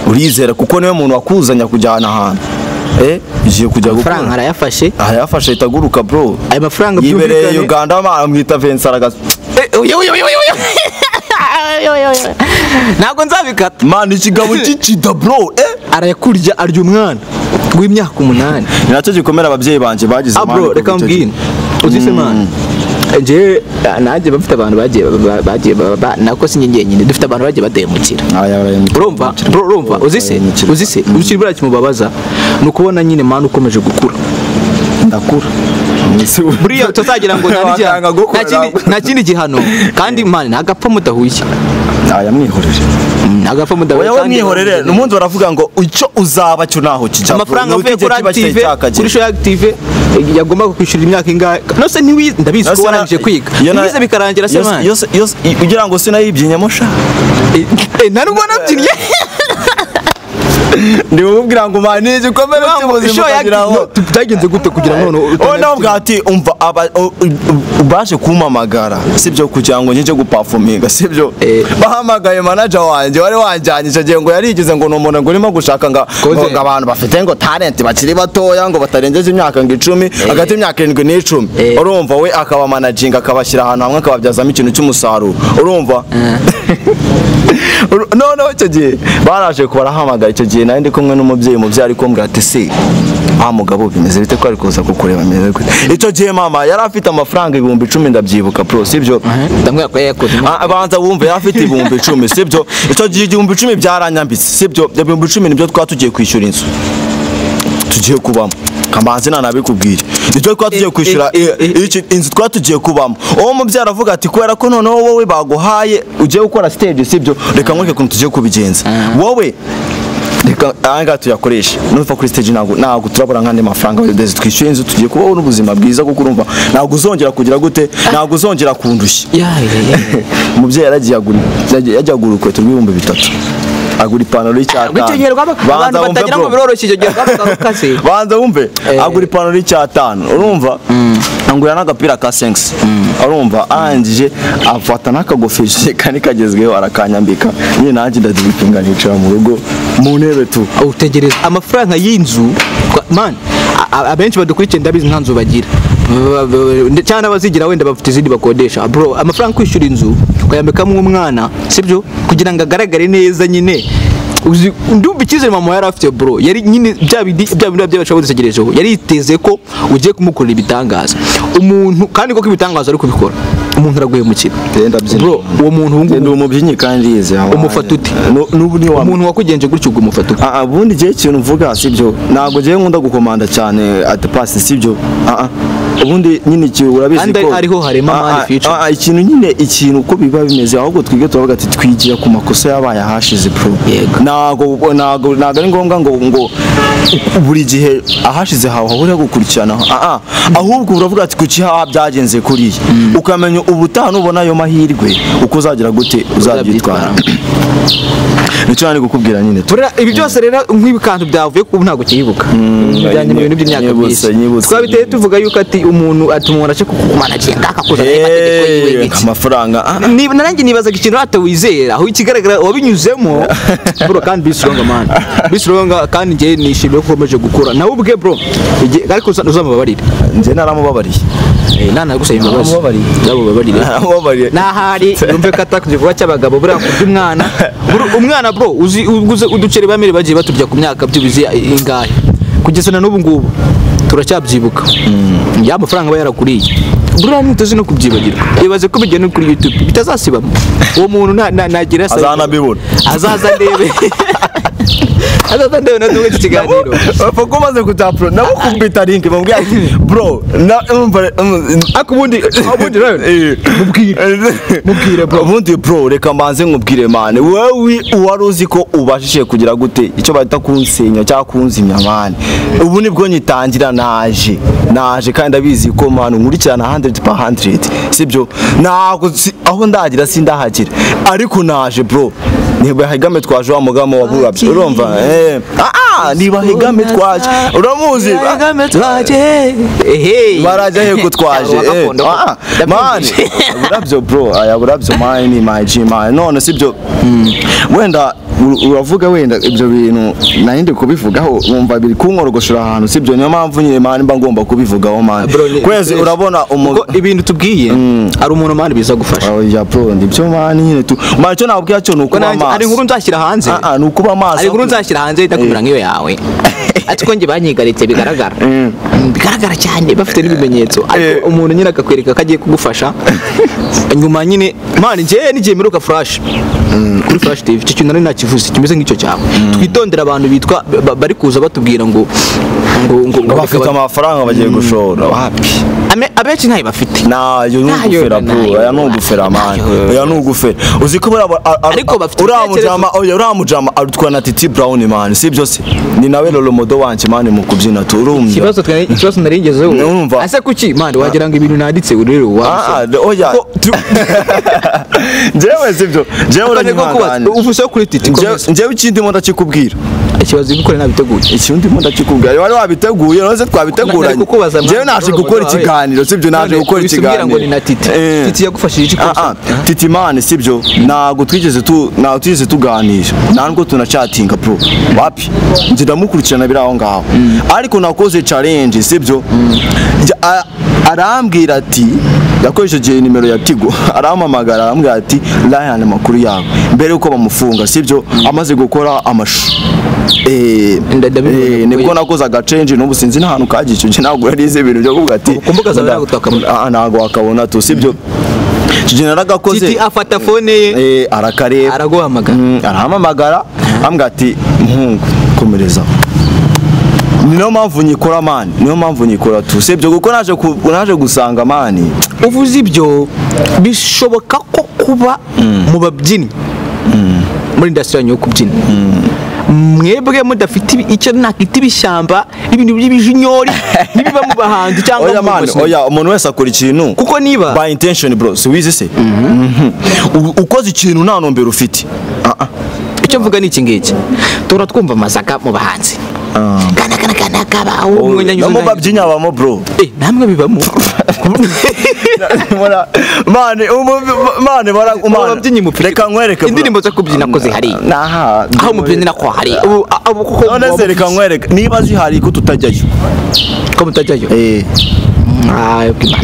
[SPEAKER 2] urizera kuko niwe muntu wakuzanya kujyana ahantu igiye kujya gukora
[SPEAKER 1] amafaranga
[SPEAKER 2] arayafashe itaguruka bro
[SPEAKER 1] ayo mafaranga
[SPEAKER 2] yibereye Uganda amwita Vincent
[SPEAKER 1] ntabwo nzabikata
[SPEAKER 2] man ikigabo cy'ikida bro
[SPEAKER 1] arayakurya arya umwana w'imyaka 8
[SPEAKER 2] nacyo gikomera ababyeyi banje bagize
[SPEAKER 1] bro reka mbwine uzise man nje nanjye bafite abantu bagiye nako sinye nyine dufite abantu bagiye bademukira urumva uzise ukiri bura kimubabaza nukubona nyine man ukomeje gukura
[SPEAKER 2] ndakura
[SPEAKER 1] buriya tutagira ngo nta kindi gihano kandi man nagapfa mudahuye
[SPEAKER 2] yamwihorere
[SPEAKER 1] nagapfa mudahuye
[SPEAKER 2] kandi mwihorere n'umuntu baravuga ngo icyo uzaba cyo naho kijya
[SPEAKER 1] amafaranga avuye kuri active kuri show active yagomba kwishyura imyaka ingahe nose ndabizi ko warangije kwiga nize bikarangira se man
[SPEAKER 2] ugira ngo sinayibyinyemo sha
[SPEAKER 1] narubwo nabyinnye
[SPEAKER 2] ndi mubwira ngo mani igikomere cy'ubuzima kugiraho
[SPEAKER 1] tutagenze gute kugira ngo
[SPEAKER 2] navuga ati umva ubashe kumamagara sibyo kugira ngo nje guperforminga sibyo bahamagaye manager wanje wari wanjanyije gihe ngo yarigeze ngo numuntu ngo urimo gushaka ngo abantu bafite ngo talent bakiri batoya ngo batarengeje imyaka ngo 10 hagati y'imyaka 7 n'10 urumva we akaba managing akabashyira ahantu hamwe akababyazamo ikintu cy'umusaruro urumva no icyo gihe baraje kubarahamagara icyo gihe nari ndi kumwe n'umubyeyi mubyari kumbwira ati se mugabo bimeze bite ko ari kuza kukureba meze gute icyo gihe mama yari afite amafaranga 10,000 ndabyibuka pro sibyo
[SPEAKER 1] ndamwe yakoze
[SPEAKER 2] abanza wumve yari afite 10,000 sibyo icyo gihe 10,000 byaranyambitse sibyo 10,000 nibyo twatugiye kwishyura inzu tugiye kubamo kamanzi nabikubwira nibyo twatugiye kwishyura inzu twatugiye kubamo uwo mubyara avuga ati kubera ko noneho wowe baguhaye ugiye gukora stage sibyo reka nkwereke ukuntu tugiye kubigenza wowe reka anga tuyakoresha nuva kuri stage ntabwo turabura nkandi mafaranga ndeze twishyuye inzu tugiye kubaho n'ubuzima bwiza kuko urumva ntabwo uzongera kugira gute ntabwo uzongera kundushya umubyeyi yaragiye agura urukweto rw'3,000 agura ipantaro y'5
[SPEAKER 1] abantu batagira ngo biroroshye icyo gihe bakase
[SPEAKER 2] banza wumve agura ipantaro y'5 urumva angura n'agapira ka 5 urumva arangije afata n'akagofishe kani kagezweho arakanyambika nyine nanjye ndadipinga nicara mu rugo mu ntebe tu
[SPEAKER 1] utegereza amafaranga y'inzu man abenshi badukurikiye ndabizi nta nzu bagira cyane abazigira wenda bafite izindi bakodesha bro amafaranga kwishyura inzu ukayambikamo umwana sibyo kugira ngo agaragare neza nyine ndumva icyizere mama yari afite bro yari nyine bya bindi by'abashobozi segerejeho yari yiteze ko ugiye kumukorera ibitangaza umuntu kandi koko ibitangaza ari kubikora umuntu araguye mu kintu bro uwo muntu
[SPEAKER 2] ndi umubyinnyi kandi yize
[SPEAKER 1] umufata ute umuntu wakugenje gutyo ubwo umufata ute
[SPEAKER 2] ubundi gihe ikintu mvuga sibyo ntabwo gihe nkunda gukomanda cyane at pass sibyo ubundi nyine ikintu urabizi ko
[SPEAKER 1] ariho harema mani future
[SPEAKER 2] ikintu nyine ikintu uko biba bimeze ahubwo twige turavuga ati twigira ku makosa yabaye ahashize bro ntabwo ari ngombwa ngo buri gihe ahashize hawe ahura gukurikirana ahubwo uravuga ati kuki byagenze kuriya ukamenya ubutaha nubona ayo mahirwe uko uzagira gute uzabyitwara nicyo nari gukubwira nyine
[SPEAKER 1] ibi byose rero nk'ibikantu byavuye kuko ntabwo kiyibuka bijyanye n'ibintu by'imyaka myinshi twabiteye tuvuga yuko ati umuntu ace kukumanaginga akakuza n'amategeko yiwe
[SPEAKER 2] amafaranga
[SPEAKER 1] nanjye nibazaga ikintu atawizera aho ikigaragara wabinyuzemo bro kandi bisironga man bisironga kandi ngiye nishimiye ko ukomeje gukura nawe ubwe bro ariko uzamubabarira
[SPEAKER 2] nje naramubabariye
[SPEAKER 1] nana gusaba imbabazi
[SPEAKER 2] namubabarire
[SPEAKER 1] nahari yumve katakuvuga cy'abagabo bura kurya umwana bro uguze uducere bamere bagiye baturya ku myaka byubizi ingahe kugeza na n'ubu ngubu turacyabyibuka ya mafaranga bayaraguriye bura ntuzi no kubyibagira ibaze ko bijya no kuri YouTube bitazasibamo uwo muntu nagira
[SPEAKER 2] azanabibona
[SPEAKER 1] azaza ndebe azaza ndebe na duwe kiganiro
[SPEAKER 2] bapfa maze kutapro nabo kumbita link bambwira bro
[SPEAKER 1] akubundi rero mubwire bro
[SPEAKER 2] ubundi bro reka mbanze nkubwire mane wewe uwari uzi ko ubashije kugira gute icyo bahita kunsenya cyangwa kunzimya mane ubu nibwo nyitangira naje kandi abizi ko mane nkurikirana 100% sibyo ntabwo aho ndagira sindahagira ariko naje bro niba higame twaje wa mugamo wa burabyo urumva niba higame twaje uramuzi
[SPEAKER 1] higame twaje
[SPEAKER 2] baraje he kutwaje man burabyo bro aya burabyo man ni my G man none sibyo wenda uravuga wenda ibyo bintu nahinde kubivugaho wumva biri kunkorogoshora ahantu sibyo niyo mpamvu nyine man mba ngomba kubivugaho man kwezi urabona
[SPEAKER 1] ibintu tubwiye ari umuntu man biza gufasha
[SPEAKER 2] ya bro ndibyo man nyine tu man cyo nabwiye cyo nuko
[SPEAKER 1] ari inkuru nzashyira hanze
[SPEAKER 2] nuko amaso
[SPEAKER 1] ari inkuru nzashyira hanze ndakumira ngiyo yawe ati ko nge banyigaritse bigaragara cyane bafite n'ibimenyetso ariko umuntu nyine akakwereka ko agiye kugufasha nyuma nyine man ngiye nigiye miruka flash kuri flash TV icyo kintu nari nakivuze kimeze nk'icyo cyawe twitondera abantu bitwa bari kuza batubwira ngo
[SPEAKER 2] bafite amafaranga bagiye gushora wapi
[SPEAKER 1] abenshi ntayo bafite
[SPEAKER 2] nayo n'ugufera bro aya n'ugufera man aya n'ugufera uzi ko
[SPEAKER 1] ariko bafite
[SPEAKER 2] uramujama arutwa na Titi Brown man si byose ni nawe rolo modo wanje man mu kubyina tu urumva
[SPEAKER 1] ikibazo naringezeho ase kuki man wagira ngo ibintu naditse rero
[SPEAKER 2] oya jewe sibyo jewe
[SPEAKER 1] uranyimagana ufuse kuri Titi
[SPEAKER 2] jewe ikindi mo ndakikubwira
[SPEAKER 1] ikibazo gukora nabiteguye
[SPEAKER 2] ikindi mo ndakikubwira wari wabiteguye nose twabiteguranye jewe naje gukora ikiganiro sibyo naje gukora ikiganiro
[SPEAKER 1] ngo ni na Titi Titi yagufashije iki kosa
[SPEAKER 2] Titi man sibyo nago twigeze tuganisha nango tunachatinga bro wapi nje ndamukurikirana biraho ngaho ariko nakoze challenge sibyo arambwira ati yakoresheje nimero ya Tigo arampamagara arambwira ati Lion makuru yawe mbere uko bamufunga sibyo amaze gukora amashu nibwo nakoze agachange n'ubu sinzi n'ahantu kagice ntabwo yarize ibintu byo kuvuga ati
[SPEAKER 1] kumbuga zawe gutaka
[SPEAKER 2] ntabwo wakabona to sibyo Titi
[SPEAKER 1] Titi afata phone ye
[SPEAKER 2] arakareba
[SPEAKER 1] araguhamagara
[SPEAKER 2] arahamagara ambwa ati muhungu komereza niyo mpamvu nyikora mani niyo mpamvu nyikora tu sibyo kuko naje gusanga mani
[SPEAKER 1] uvuze ibyo bishoboka ko kuba mu babyinnyi muri industry yo kubyina mwebwe mudafite icyo nakita ibishyamba ibintu by'ibijinyori nibiba mu bahanzi cyangwa mu
[SPEAKER 2] oya umuntu wese akora ikintu
[SPEAKER 1] kuko niba
[SPEAKER 2] by intention bro so wize se ukoze ikintu nta nombero ufite
[SPEAKER 1] icyo mvuga ni iki ngiki tora twumva amazaka mu bahanzi kana kaba
[SPEAKER 2] umunyanyuzo no babyinya bamo bro
[SPEAKER 1] namwe bibamo
[SPEAKER 2] mane bara
[SPEAKER 1] babyinnyi mupfire
[SPEAKER 2] reka nkwereke
[SPEAKER 1] indirimbo zo kubyina ko zihari aho mubyinira ko hari
[SPEAKER 2] none se reka nkwereke niba zihari ko tutajyayo
[SPEAKER 1] ko mutajyayo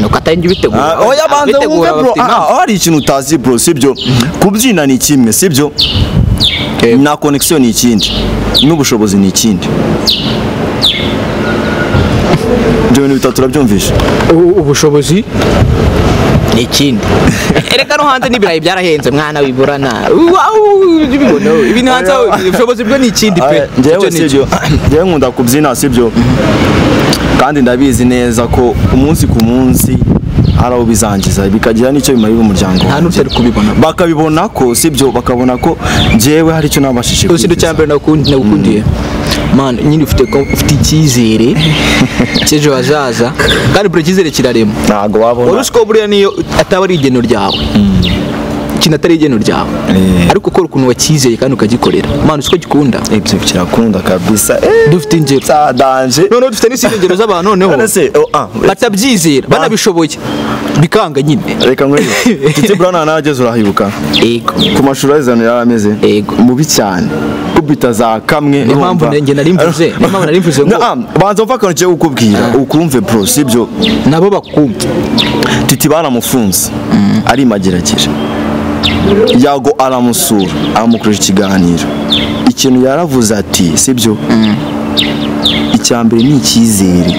[SPEAKER 1] ukatangira ibitegura
[SPEAKER 2] oya banze wumve bro hari ikintu utazi bro sibyo kubyina ni kimwe sibyo na connection ni ikindi n'ubushobozi ni ikindi ibyo bitatu turabyumvisha
[SPEAKER 1] ubushobozi ni ikindi ereka no hanze n'ibirayi byarahenze mwana wiburana ibintu hanze ubushobozi bwo ni ikindi pe
[SPEAKER 2] njyewe nkunda kubyina sibyo kandi ndabizi neza ko umunsi ku munsi haraho bizangiza bikagira n'icyo bimarira umuryango
[SPEAKER 1] nta n'utari kubibona
[SPEAKER 2] bakabibona ko sibyo bakabona ko njyewe hari icyo nabashije
[SPEAKER 1] kugira cyo cyambere nagukundiye man nyine ufite icyizere cyejo hazaza kandi buri cyizere kirarema
[SPEAKER 2] ntago wabona
[SPEAKER 1] urusiko buriya niyo ataba ari igeno ryawe kinatari igeno ryawe ariko ukora ukuntu wakizeye kandi ukagikorera man usiko gikunda
[SPEAKER 2] ibyo kirakunda kabisa
[SPEAKER 1] dufite ingero
[SPEAKER 2] sadanje
[SPEAKER 1] none dufite n'isingero z'abantu noneho batabyizera banabishoboye bikanga nyine
[SPEAKER 2] reka ngwe Titi Brown nageze urahibuka
[SPEAKER 1] yego
[SPEAKER 2] ku mashuri azana yarameze
[SPEAKER 1] yego
[SPEAKER 2] mubi cyane kubita za kamwe
[SPEAKER 1] impamvu nenge narimvuze ngo
[SPEAKER 2] banza mfa kantu cyo gukubwira ukumve bro sibyo
[SPEAKER 1] nabo bakumva
[SPEAKER 2] Titi baramufunze ari magerageje yago aramusura amukoresha ikiganiro ikintu yaravuze ati sibyo icyambere ni icyizere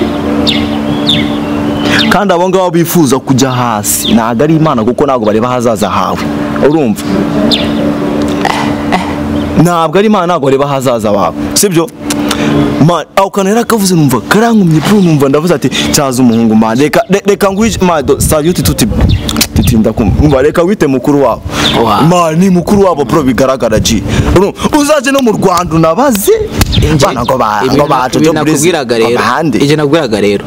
[SPEAKER 2] kandi abo ngabo bifuza kujya hasi ntago ari Imana kuko ntago bareba hazaza hawe urumva ntabwo ari Imana ntago bareba hazaza wawe sibyo man aho kanera kavuze numva karankumye bro numva ndavuze ati cyaza umuhungu man reka ngwije mado salute titinda kumva reka wite mukuru wabo man mukuru wabo bro bigaragara ji uzaje no mu Rwanda unabaze bana ngo bacu
[SPEAKER 1] byo nakubwiraga rero ije nakubwiraga rero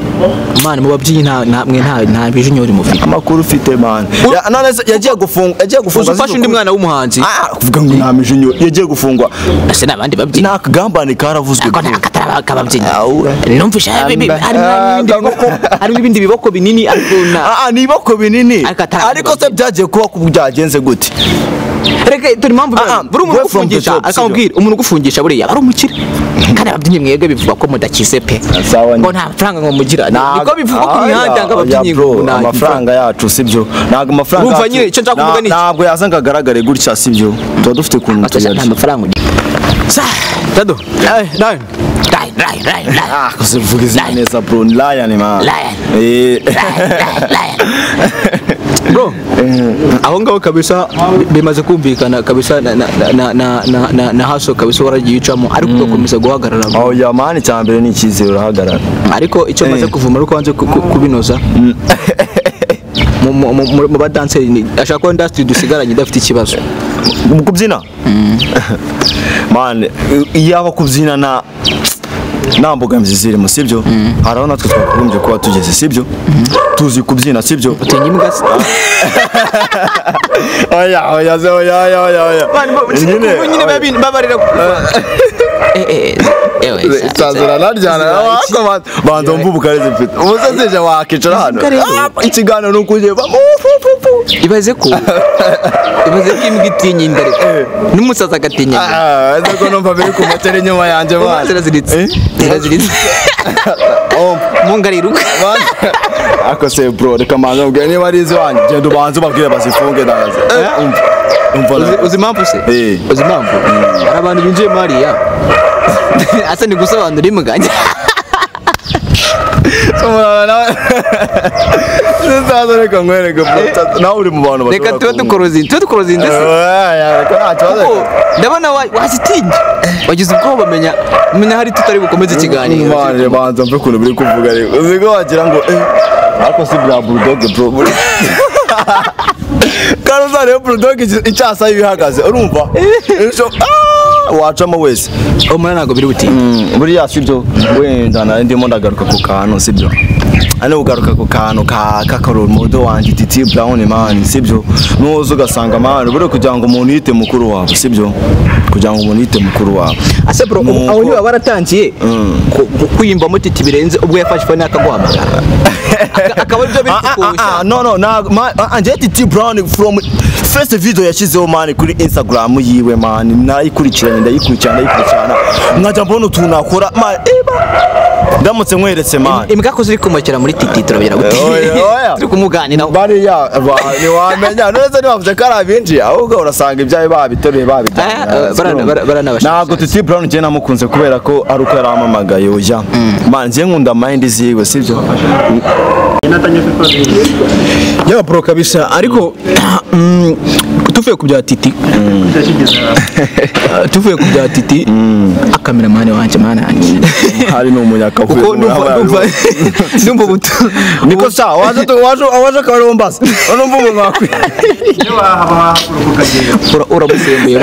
[SPEAKER 1] man mu babyinnyi nta bijinyori mufite
[SPEAKER 2] amakuru ufite man none yagiye gufungwa
[SPEAKER 1] ufashe undi mwana w'umuhanzi
[SPEAKER 2] kuvuga ngo nta mijinyori yagiye gufungwa
[SPEAKER 1] ase nabandi babyinnyi
[SPEAKER 2] nakagambane karavuzwe
[SPEAKER 1] akababyinnyi numvisha hari ibindi biboko binini
[SPEAKER 2] ni iboko binini ariko se byagiye kuba kubyagenze gute
[SPEAKER 1] reka turi mpamvu buri umuntu gufungisha akamubwira umuntu gufungisha buriya ari umukire kandi ababyinnyi mwebwe bivuga ko mudakize pe ngo nta mafaranga ngo mugira niko bivuga ku mihanda ngo ababyinnyi ngo
[SPEAKER 2] amafaranga yacu sibyo ntago amafaranga
[SPEAKER 1] urumva nyine icyo nshaka kuvuga ni
[SPEAKER 2] ntabwo yazanga agaragare gutya sibyo tuba dufite kuntu
[SPEAKER 1] tuyarya amafaranga Dado
[SPEAKER 2] kuzivuga izina neza bro Lion man
[SPEAKER 1] bro aho ngaho kabisa bimaze kumvikana kabisa na haso kabisa waragiye ucamo ariko ugakomeza guhagarara
[SPEAKER 2] aho ya man cyambere ni icyizere urahagarara
[SPEAKER 1] ariko icyo maze kuvuma ariko wanze kubinoza mu badanseri ashaka ko industry dusigaranye idafite ikibazo
[SPEAKER 2] mu kubyina man yaba kubyina na nambogamizi zirimo sibyo haraho natwe twakugombye kuba tugeze sibyo tuzi kubyina sibyo
[SPEAKER 1] utinye imbwa
[SPEAKER 2] oya
[SPEAKER 1] nyine babarira
[SPEAKER 2] Tazara naryana wako banzo mvubukareze mfite umusazeje wakicara hano ikiganiro nukuje
[SPEAKER 1] ibaze ko imbwa itinya indare n'umusaza agatinya
[SPEAKER 2] ko numva biri ku matera inyuma yanjye bana
[SPEAKER 1] ziraziritse mungariruka
[SPEAKER 2] ako se bro reka manza ubwo niba ari izwanjye genda ubanze ubabwire bazifunge ndaza
[SPEAKER 1] uzi impamvu se uzi impamvu hari abantu binjiye mariya asa ni gusobanura imbwa
[SPEAKER 2] reka nkwereke nawe uri mu bantu
[SPEAKER 1] reka tuba dukorozinda ndabona wazitinya wagize ubwoba menya hari tutari bukomeze ikiganiro
[SPEAKER 2] banza mve ukuntu biri kuvuga ariko uzi ko wagira ngo ariko si bya bulldog bro kandi uzareba bulldog icyasa ibihagaze urumva wacamo wese
[SPEAKER 1] umwana ntabwo biri butinye
[SPEAKER 2] buriya sibyo wenda ndimo ndagaruka ku kantu sibyo ane ugaruka ku kantu kakarora modo wanjye titi brown man sibyo nuzo ugasanga man bure kugira ngo umuntu yite mukuru wawe sibyo kugira ngo umuntu yite mukuru wawe
[SPEAKER 1] ase bro aho niba baratangiye kuyimbamo titi birenze ubwo yafashe fone akaguhamagara akaba byo biri kukusha
[SPEAKER 2] no anje titi brown from first video yashizeho man kuri Instagram yiwe man nayikurikiranye ndayikurikirana nkajya mbona tunakora man ndamutse nkweretse man
[SPEAKER 1] imbwa ko ziri kumukira muri titi turabira turi kumuganira
[SPEAKER 2] bariya ni wamenya neza ni bavuze ko arabinji ahubwo urasanga ibyaye babiteruye babijyana ntabwo titi brown je namukunze kubera ko ari uko yaramamagaye oya man je nkunda mind ziwe sibyo
[SPEAKER 1] ya bro kabisa ariko tuvuye ku bya titi akameramani wanje mana yanjye
[SPEAKER 2] hari n'umunyakavuye
[SPEAKER 1] numva buto
[SPEAKER 2] niko sa waje akarombas urumva umuntu wakwe
[SPEAKER 1] uramusembuye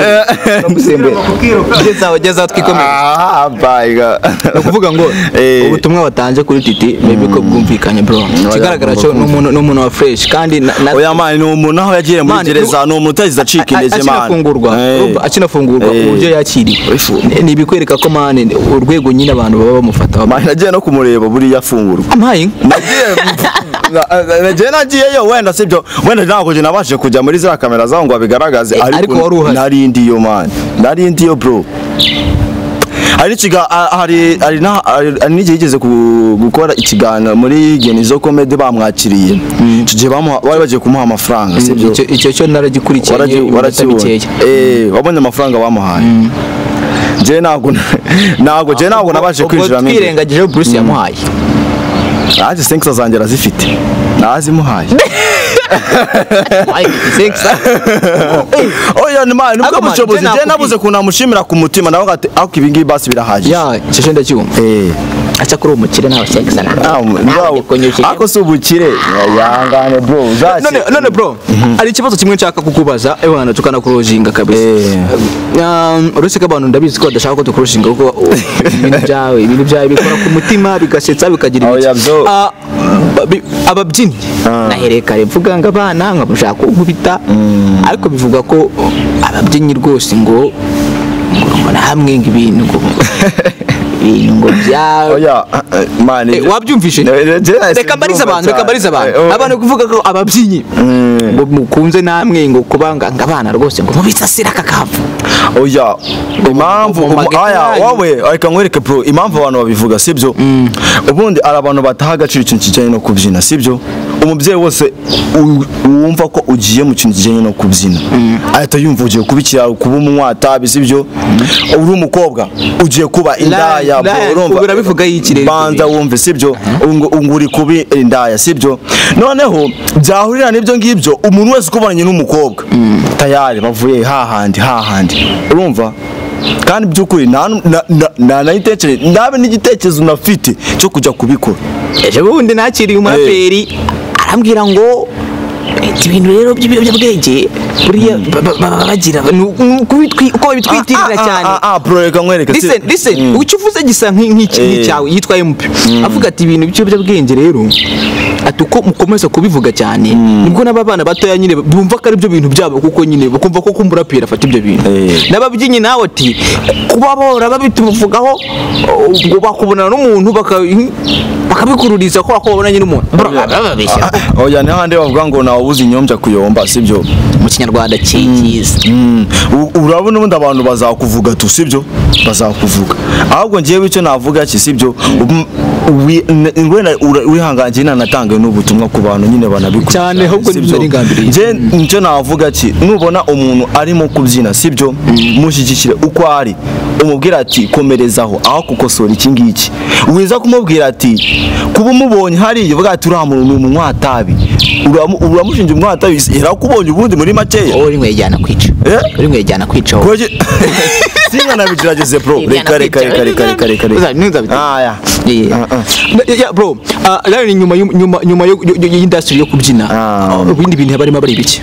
[SPEAKER 1] geza twikomeye ukuvuga ngo ubutumwa watanje kuri titi maybe ko bwumvikanye bro kigaragara cyo n'umuntu wa fresh kandi
[SPEAKER 2] oya man ni umuntu aho yagiye muri gereza no mutaziza cika indege man
[SPEAKER 1] akinafungurwa uburyo yakiriwe ni bikwereka ko man urwego nyine abantu baba bamufata
[SPEAKER 2] man nagiye no kumureba buri yafungurwa
[SPEAKER 1] amayi
[SPEAKER 2] nagiyeyo wenda sibyo wenda ntabwo je nabashe kujya muri za kamera zaho ngo abigaragaze
[SPEAKER 1] ariko
[SPEAKER 2] narindi yo man narindi yo bro hari n'igihe yigeze gukora ikiganiro muri Genizo Comedy bamwakiriye tuje bari bagiye kumuha amafaranga sibyo
[SPEAKER 1] icyo cyo naragikurikiye
[SPEAKER 2] warakibonye wabonye amafaranga bamuhaye je ntabwo nabashe kwinjira
[SPEAKER 1] mwe twirengagije Bruce yamuhaye
[SPEAKER 2] aje 5 zanjye zifite nazimuhaye oya nima nubwo mushobozi je nabuze kunamushimira ku mutima nawe ati ako ibingi basi birahaje
[SPEAKER 1] ya cyo ndacyumva acha kuri umukire nawe sekisana
[SPEAKER 2] ako subukire yangane bro
[SPEAKER 1] none bro ari ikibazo kimwe nshaka kukubaza ebana tukana kurojinga kabisa uretse ko abantu ndabizi ko badashaka ko tukurojinga kuko ibintu byawe bikora ku mutima bigasetsa bikagira ibiki ababyinnyi naherekare mvuga ngo abana nkabushaka kunkubita ariko bivuga ko ababyinnyi rwose ngo hamwe ngibintu ngo byawe wabyumvishe reka mbariza abantu kuvuga ko ababyinnyi ngo mukunze namwe ngo kubanga ngabana rwose ngo mubisasira kakapfu
[SPEAKER 2] oya impamvu wowe ariko nkwereke bro impamvu abantu babivuga sibyo ubundi ari abantu bataha agaciro ikintu kijyanye no kubyina sibyo umubyeyi wose wumva ko ugiye mu kintu kijyanye no kubyina ahita yumva ugiye kubikira kuba umwatabi sibyo uri umukobwa ugiye kuba indaya
[SPEAKER 1] urumva urabivuga yikirere
[SPEAKER 2] banza wumve sibyo unguri kubi indaya sibyo noneho byahurira n'ibyo ngibyo umuntu wese ukubonanye n'umukobwa tayari bavuye hahandi urumva kandi byukuri ndabe n'igitekerezo nafite cyo kujya kubikora
[SPEAKER 1] ejo bundi nakiriye umuraperi arambwira ngo ibintu rero by'ibiyobyabwenge buriya bagira uko babitwitirira cyane
[SPEAKER 2] bro reka nkwereke
[SPEAKER 1] listen ukivuze gisa nk'icyawe yitwa MP avuga ati ibintu by'ibiyobyabwenge rero ati uko mukomeza kubivuga cyane nibwo n'abana batoya nyine bumva ko ari byo bintu byabo kuko nyine bakumva ko kumurapira afata ibyo bintu n'ababyinnyi nawe ati kuba bora babituvugaho ubwo bakubonana n'umuntu bakabikururiza ko bakubona nyine umuntu
[SPEAKER 2] oya ni hande bavuga ngo nawe ubuze inyombya kuyomba sibyo
[SPEAKER 1] mu kinyarwanda cyiza
[SPEAKER 2] urabona ubundi abantu bazakuvuga tu sibyo bazakuvuga ahubwo ngiye icyo navuga ki sibyo wihanganje nanatanga n'ubutumwa ku bantu nyine banabikora
[SPEAKER 1] cyane ahubwo
[SPEAKER 2] nje nicyo navuga ki nubona umuntu arimo kubyina sibyo mushyigikire uko ari umubwira ati komerezaho aho kukosora iki ngiki wiza kumubwira ati kuba umubonye hariya uvuga ati uriya muntu ni umunywatabi uramushinja umwatabi yarakubonye ubundi muri makeya
[SPEAKER 1] uri mwejyana kwica uri mwejyana kwica
[SPEAKER 2] singa nabigerageze bro reka aya
[SPEAKER 1] bro rero nyuma y'industry yo kubyina ibindi bintu barimo bari biki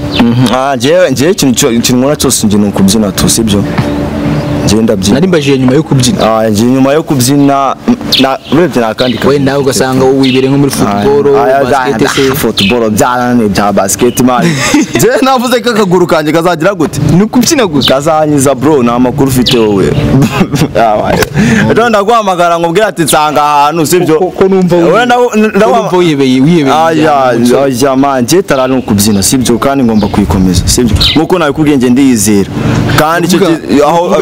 [SPEAKER 2] nje ikintu nkora cyose nje nukubyina tu sibyo genda byina
[SPEAKER 1] nari mbaje nyuma yo kubyina
[SPEAKER 2] nje nyuma yo kubyina urebye nakandi
[SPEAKER 1] we nawe ugasanga wibere nko muri
[SPEAKER 2] football byarane bya basket man je navuze ko akaguru kanje kazagira gute
[SPEAKER 1] nukubyina gusa
[SPEAKER 2] kazanyiza bro na makuru ufite wowe rero ndaguhamagara ngo bwira ati nsanga ahantu sibyo
[SPEAKER 1] ko numva wiyebeye
[SPEAKER 2] aya man je tarano kubyina sibyo kandi ngomba kuyikomeza sibyo nkuko nabikubwiye nge ndiyizera kandi icyo aho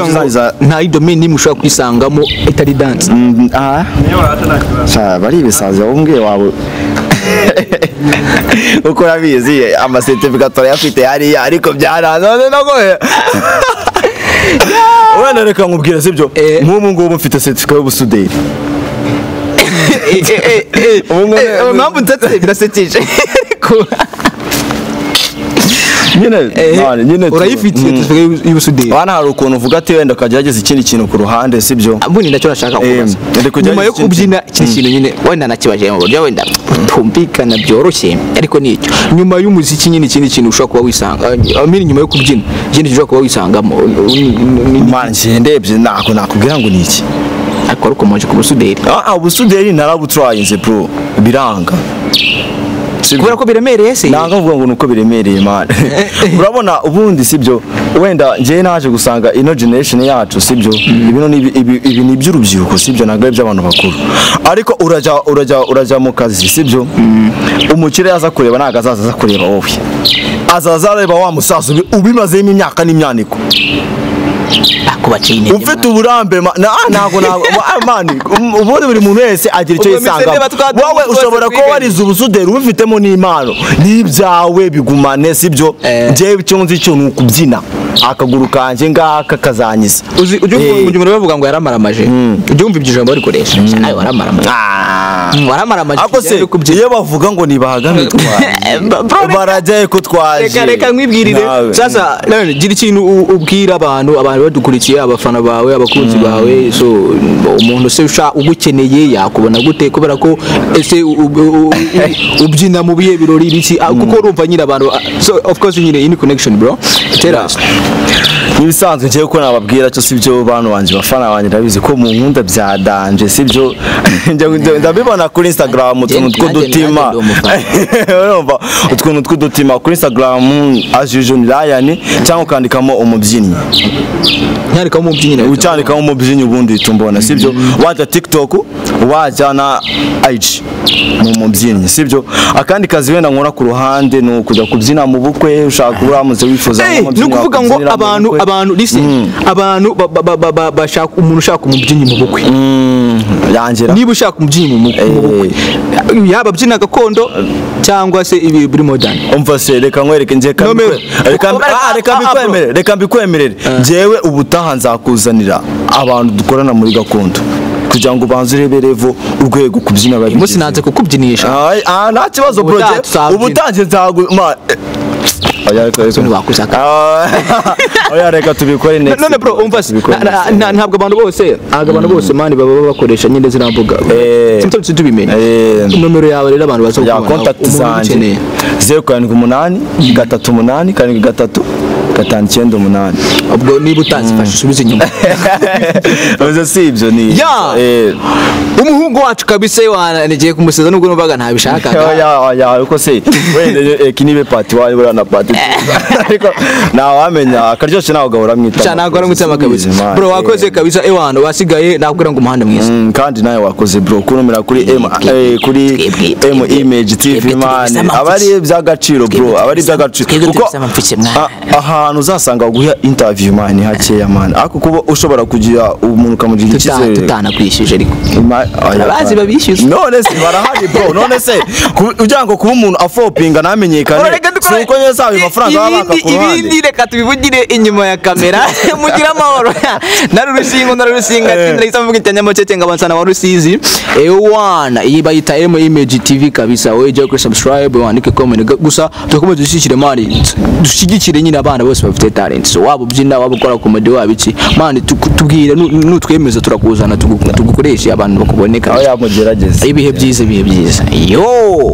[SPEAKER 1] nta domain nimwe ushobora kwisangamo itari dance
[SPEAKER 2] bari ibisazi wowe wawe uko yabizi amasertificat yafite hariya ariko byaranze nagoye wenda reka nkubwira sibyo nk'ubu ngubu mfite certificat y'ubusuderi
[SPEAKER 1] mpamvu ntatse birasekeje
[SPEAKER 2] nyine
[SPEAKER 1] urayifite y'ubusuderi
[SPEAKER 2] bana hari ukuntu uvuga ati wenda ukagerageza ikindi kintu ku ruhande sibyo
[SPEAKER 1] mbuni nacyo nashaka kubaza nyuma yo kubyina ikindi kintu nyine wenda nakibaje mu buryo wenda tumvikana byoroshye ariko nicyo nyuma y'umuziki nyine ikindi kintu ushobora kuba wisanga nyuma yo kubyina ikindi ushobora kuba wisangamo
[SPEAKER 2] manje ndebye nako nakubwira ngo niki
[SPEAKER 1] ariko rukomeje ku busuderi
[SPEAKER 2] ubusuderi narabutryinze bro biranga
[SPEAKER 1] kubera ko biremereye se
[SPEAKER 2] nanga vuga ngo nuko biremereye man urabona ubundi sibyo wenda ngiye naje gusanga ino generation yacu sibyo ibino ibi ni by'urubyiruko sibyo nagaye by'abantu bakuru ariko uraja mu kazi sibyo umukire yaza kureba naga azaza kureba wowe azaza areba wa musaza ubimazemo imyaka n'imyaniko
[SPEAKER 1] akubacine
[SPEAKER 2] ufite uburambe nago man ubundi buri muntu wese agira icyo yisanga wowe ushobora ko warize ubusuderi ubifitemo n'impano n'ibyawe bigumane sibyo ngiye icyo nzi cyo nukubyina akaguru kanje ngaka kazanyiza
[SPEAKER 1] ujye bavuga ngo yaramaramaje ujye wumva ibyo jambo barikoresha nawe waramaramaje waramaramaje
[SPEAKER 2] ako se iyo bavuga ngo nibahagame barajyaye ko twaje
[SPEAKER 1] reka nkwibwirire sasa gira ikintu ubwira abantu badukurikiye abafana bawe abakunzi bawe so umuntu se ugukeneye yakubona gute kubera ko ese ubyina mu bihe birori biki kuko urumva nyine abantu so of course nyine in connection bro tell us
[SPEAKER 2] nibisanzwe ngiye ko nababwira cyo sibyo bantu banje bafana banje ndabizi ko mu nkunda byadanje sibyo ndabibona kuri Instagram utuntu tw'udutima urumva utuntu tw'udutima kuri Instagram as usual LYON cyangwa ukandikamo umubyinnyi
[SPEAKER 1] nyarikamo umubyinnyi
[SPEAKER 2] ucyandikamo umubyinnyi ubundi tumbona sibyo wajya TikTok wajya na IG mu mubyinnyi sibyo akandi kazi wenda nkora ku ruhande no kujya kubyina mu bukwe ushaka uramuze wifuza
[SPEAKER 1] no kuvuga ngo abantu listen abantu bashaka umuntu ushaka umubyinnyi mu bukwe
[SPEAKER 2] yangira
[SPEAKER 1] niba ushaka umubyinnyi mu bukwe yaba byina gakondo cyangwa se ibi buri modern
[SPEAKER 2] umva se reka nkwereke nje reka mbikwemerere jewe ubutaha nzakuzanira abantu dukorana muri gakondo kugira ngo banze ureberevo urwego kubyina bari
[SPEAKER 1] musi nanze kukubyinisha
[SPEAKER 2] nta kibazo project ubutange nzaguma oya reka tubikore next
[SPEAKER 1] none bro umva ntabwo abantu bose mani baba bakoresha nyine zirambuga simtse tubimenye nomero yawe rero abantu bazo
[SPEAKER 2] ya contact zanje 078 38 43 598
[SPEAKER 1] ubwo niba utazifasha usubize inyuma
[SPEAKER 2] uzo sibyo ni
[SPEAKER 1] umuhungu wacu kabisa wanegeye kumuseza nubwo numvaga ntabishaka
[SPEAKER 2] ya uko se wende kinibe party wawe bura na party ariko nawe wamenya akaryoshye nawe gahora mwita
[SPEAKER 1] cyane agora mwitama kabisa bro wakoze kabisa ewana wasigaye nakubwira ngo umuhanda mwiza
[SPEAKER 2] kandi nawe wakoze bro kunumira kuri M Image TV man abari by'agaciro bro abari by'agaciro kuko ahantu uzasanga guha interview man hakeya man ako kuba ushobora kugira umuntu kamugira ikizere
[SPEAKER 1] tutana kwishije ariko abazi babishyuza
[SPEAKER 2] none se barahari bro none se ujya ngo kuba umuntu afopinga namenyekane suko nyeza ayo mafaranga babaka ku ruhande
[SPEAKER 1] ibindi reka tubivugire inyuma ya kamera mugira amahoro narurushinga tindira mvuga itanyamocece ngabansana wa Rusizi ewana iyi bayita M Image TV kabisa wewe je ku subscribe wandike comment gusa tukomeze dushyikire mari dushyigikire nyine abana bose bafite talent so wabo byina wabo gukora comedy wabiki mani tubwire nutwemeza turakuzana tugukoresha abantu bakuboneka
[SPEAKER 2] aho yamugerageza
[SPEAKER 1] ibihe byiza yo